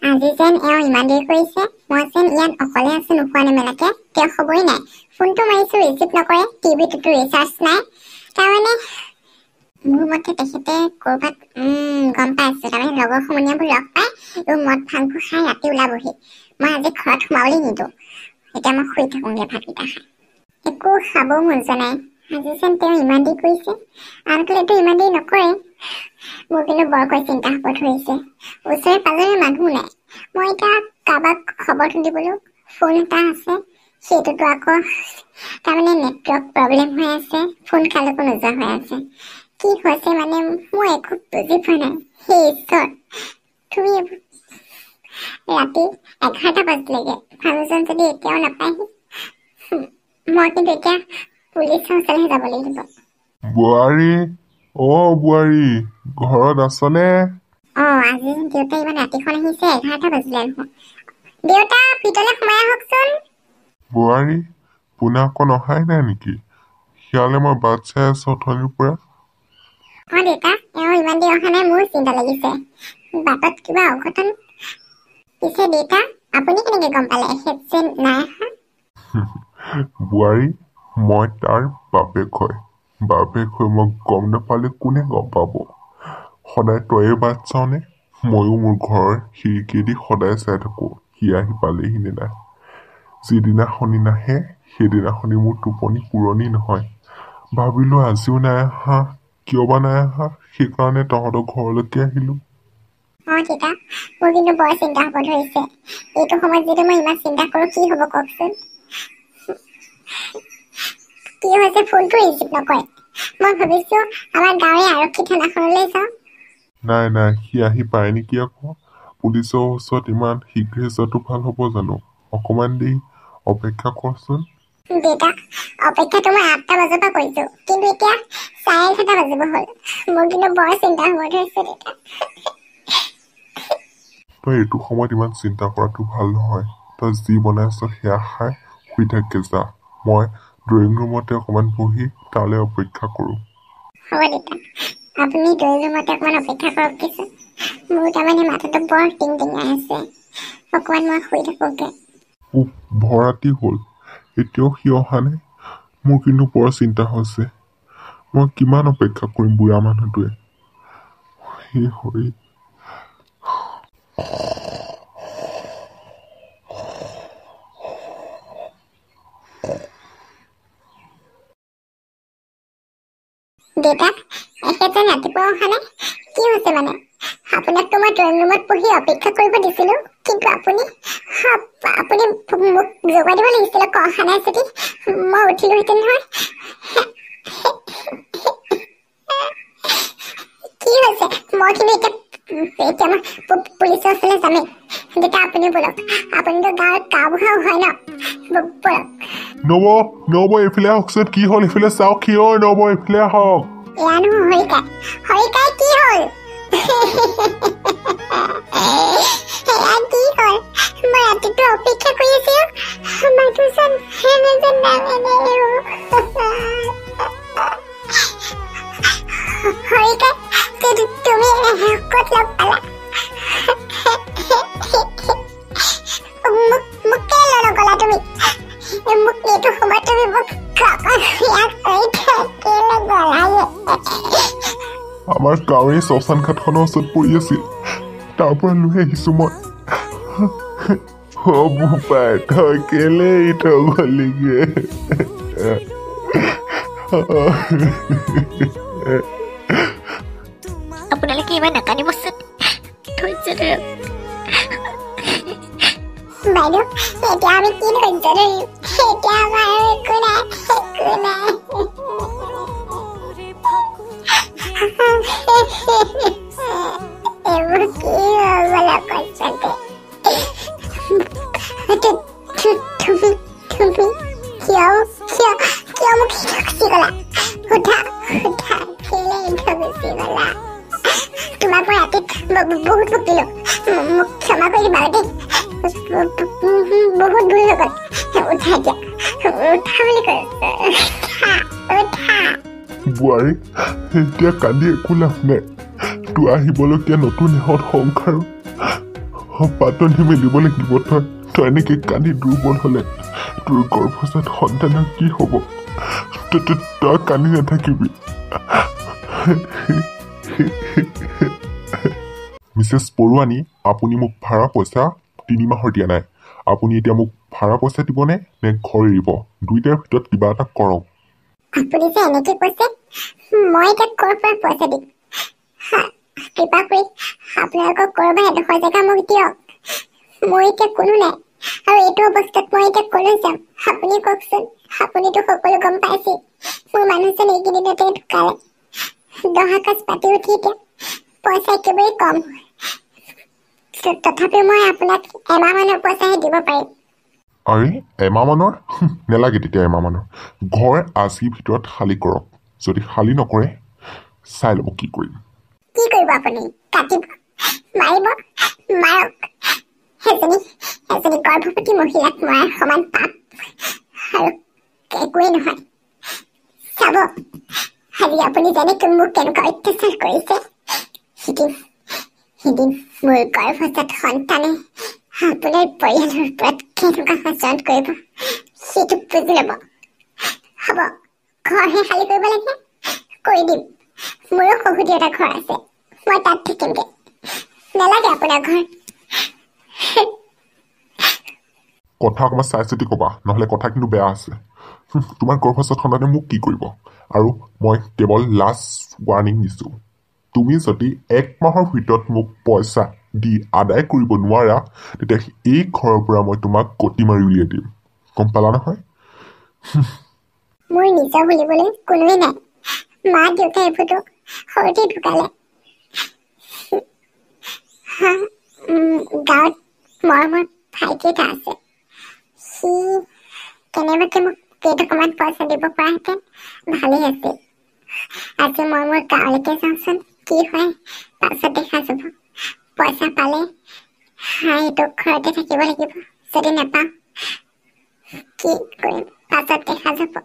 আজি যেন ইমান দেৰি কৰিছে মই যেন ইয়াত অকলে আছো নোখোৱা নেমেলাকে তেওঁ খবৰেই নাই ফোনটো মাৰিছো ৰিচিভ নকৰে টিভিটোতো ৰিচাৰ্জ নাই তাৰমানে মোৰ মতে তেখেতে ক'ৰবাত গম পাই আছো তাৰমানে লগৰ সমনীয়াবোৰ লগ পাই মদ ভাংবোৰ খাই ৰাতি ওলাবহি মই আজি ঘৰত সোমাবলৈ নিদিওঁ এতিয়া মই শুই থাকোঁগে ভাতকেইটা খাই একো খাবও মন যোৱা নাই আজি যেন তেওঁ ইমান দেৰি কৰিছে আনকালেতো ইমান দেৰি নকৰে মোৰ কিন্তু বৰকৈ চিন্তা হ'ব ধৰিছে ওচৰে পাজৰে মানুহ নাই মই এতিয়া কাৰোবাক খবৰটো দিবলৈ ফোন এটা আছে সেইটোতো আকৌ তাৰমানে নেটৱৰ্ক প্ৰব্লেম হৈ আছে ফোন কালৈকো নোযোৱা হৈ আছে কি হৈছে মানে মই একো বুজি পোৱা নাই সেই ঈশ্বৰ তুমি ৰাতি 11টা বাজিলেগে মানুহজন যদি এতিয়াও নাপায়হি মই কিন্তু এতিয়া পুলিচৰ ওচৰলৈ যাব লাগিব বুৱাৰী বুৱাৰী ঘৰত আছনে আজি দেউতা ইমান ৰাতিখন আহিছে 11টা বাজিলে নহয় দেউতা ভিতৰলৈ সোমাই আহকচোন বুৱাৰী পোনা অকণ অহাই নাই নেকি সিয়ালে মই বাট চাই আছো অথনিৰ পৰা দেউতা ইমান দেৰি অহা নাই মোৰ চিন্তা লাগিছে বাটত কিবা অঘটন পিছে দেউতা আপুনি কেনেকে গম পালে এখেত নাই অহা বুৱাৰী মই তাৰ বাপেক হয় মই গম নাপালে কোনে গম পাব সদায় তয়ে বাট চাওনে ময়ো মোৰ ঘৰৰ খিৰিকীয়েদি সদায় চাই থাকো সি আহি পালেহি নে নাই যিদিনাখনি নাহে সেইদিনাখনি মোৰ টোপনি পুৰণি নহয় ভাবিলো আজিও নাই অহা কিয় বা নাই অহা সেইকাৰণে তহঁতৰ ঘৰলৈকে আহিলো দেউতা মোৰ কিন্তু বৰ চিন্তা হ'ব ধৰিছে এইটো সময়ত যদি মই ইমান চিন্তা কৰো কি হ'ব কওকচোন কি হৈছে ফোনটো ৰিচিভ নকৰে মই ভাবিছো আমাৰ গাঁৱৰে আৰক্ষী থানাখনলৈ যাওঁ নাই সি আহি পায় নেকি আকৌ পুলিচৰ ওচৰত ইমান শীঘ্ৰে যোৱাটো ভাল হ'ব জানো অকমান দেৰি অপেক্ষা কৰচোন দেউতা অপেক্ষাটো মই 8টা বজাৰ পৰা কৰিছো কিন্তু এতিয়া 11:30 বাজিব হ'ল মোৰ কিন্তু বৰ চিন্তা হ'ব ধৰিছে দেউতা তই এইটো সময়ত ইমান চিন্তা কৰাটো ভাল নহয় তই যি বনাইছ সেয়া খাই শুই থাকে যা মই ড্ৰয়িং ৰুমতে অকমান বহি তালৈ অপেক্ষা কৰোঁ হ'ব দেউতা আপুনি ড্ৰয়িং ৰুমতে অকমান অপেক্ষা কৰক কিছু মোৰ তাৰমানে মাথাটো বৰ টিংটিঙাই আছে অকমান মই শুই থাকোঁগে ভৰাতি হ'ল এতিয়াও সি অহা নাই মোৰ কিন্তু বৰ চিন্তা হৈছে মই কিমান অপেক্ষা কৰিম বুঢ়া মানুহটোৱে হৰি দেউতা এখেত ৰাতিপুৱা অহা নাই কি হৈছে মানে আপোনাকতো মই ড্ৰয়িং ৰুমত বহি অপেক্ষা কৰিব দিছিলো কিন্তু আপুনি মোক যোগাৰ দিব লাগিছিলে অহা নাই যদি মই উঠিলোহেঁতেন নহয় কি হৈছে মই কিন্তু এতিয়া মই পুলিচৰ ওচৰলৈ যামেই দেউতা আপুনি বলক আপুনিতো গাঁৱত গাঁওবুঢ়াও হয় ন বলক নব এইফালে আহকচোন কি হ'ল এইফালে চাওক কি হ'ল নব এইফালে আহক এয়া নহয় হৰিকাই কি হ'ল কি হ'ল মই ৰাতিটো অপেক্ষা কৰি আছিলো মানুহজন হৰিকাই তুমি ক'ত লগ পালা মোক কেলৈ নগলা তুমি মোক এইটো সময়ত তুমি মোক আমাৰ গাঁৱৰে শ্মশান ঘাটখনৰ ওচৰত পৰি আছিল তাৰ পৰা লৈ আহিছো মই বোপাই তই কেলে থৈ গলিগে আপোনালোকে ইমান নাকানিবচোন ধৈৰ্য ধৰক বাইদেউ এতিয়া আমি কি ধৈৰ্য ধৰিম এতিয়া আমাৰ একো নাই এইবোৰ কি হ'বলৈ কৈছে তুমি কিয় মোক গুচি গলা সোধা কেলে গুচি গলা তোমাক মই ৰাতিত বহুত বকিলো মোক ক্ষমা কৰি দিবা দেই বহুত ভুল হৈ গল উঠা দিয়া উঠা বুলি কৈছে উঠা বুৱাৰী এতিয়া কান্দি একো লাভ নাই তোৰ আহিবলগীয়া নতুন এখন সংসাৰ পাতনি মেলিব লাগিব তই এনেকৈ কান্দি দুৰ্বল হ'লে তোৰ গৰ্ভজাত সন্তানৰ কি হ'ব তই কান্দি নাথাকিবি মিছেছ বৰুৱানী আপুনি মোক ভাড়া পইচা 3 মাহৰ দিয়া নাই আপুনি এতিয়া মোক ভাড়া পইচা দিবনে নে ঘৰ এৰিব দুইটাৰ ভিতৰত কিবা এটা কৰক আপুনি যে এনেকৈ কৈছে মই এতিয়া ক'ৰ পৰা পইচা দিম কৃপা কৰি আপোনালোকৰ ক'ৰবাত এডোখৰ জেগা মোক দিয়ক মোৰ এতিয়া কোনো নাই আৰু এইটো অৱস্থাত মই এতিয়া ক'লৈ যাম আপুনি কওকচোন আপুনিতো সকলো গম পাইছে মোৰ মানুহজন এইকেইদিনতে ঢুকালে দহাকাজ পাতি উঠি এতিয়া পইচা একেবাৰে কম তথাপিও মই আপোনাক এমাহমানৰ পইচাহে দিব পাৰিম আৰে এমাহমানৰ নেলাগে তেতিয়া এমাহমানৰ ঘৰ আজিৰ ভিতৰত খালী কৰক যদি খালী নকৰে চাই ল'ব কি কৰিম কি কৰিব আপুনি কাটিব মাৰিব মাৰক এজনী গৰ্ভৱতী মহিলাক মৰাৰ সমান পাপ আৰু একোৱেই নহয় চাব আজি আপুনি যেনেকৈ মোক কেনেকুৱা অত্যাচাৰ কৰিছে সিদিন মোৰ গৰ্ভজাত সন্তানে আপোনাৰ পৰিয়ালৰ ওপৰত কেনেকুৱা শাসন কৰিব সেইটো বুজি ল'ব হ'ব ঘৰহে খালী কৰিব লাগে কৰি দিম মোৰো শহুৰ এটা ঘৰ আছে মই তাত থাকিমগৈ নালাগে আপোনাৰ ঘৰ কথা অকণমান চাই চিতি ক'বা নহ'লে কথা কিন্তু বেয়া আছে তোমাৰ গৰ্ভজাত সন্তানে মোক কি কৰিব আৰু মই কেৱল লাষ্ট ৱাৰ্ণিং দিছোঁ তুমি যদি 1 মাহৰ ভিতৰত মোক পইচা দি আদায় কৰিব নোৱাৰা তেতিয়া এই ঘৰৰ পৰা মই তোমাক গতি মাৰি উলিয়াই দিম গম পালা নহয় মোৰ নিজৰ বুলিবলৈ কোনোৱে নাই মা দেউতা এইবোৰতো সৰুতে ঢুকালে গাঁৱত মৰমৰ ভাইটি এটা আছে সি কেনেবাকৈ মোক কেইটকামান পইচা দিব পৰাহেঁতেন ভালেই আছিল আজি মই মোৰ গাঁৱলৈকে যাওঁচোন কি হয় পাছত দেখা যাব পইচা পালে এইটো ঘৰতে থাকিব লাগিব যদি নাপাওঁ কি কৰিম পাছত দেখা যাব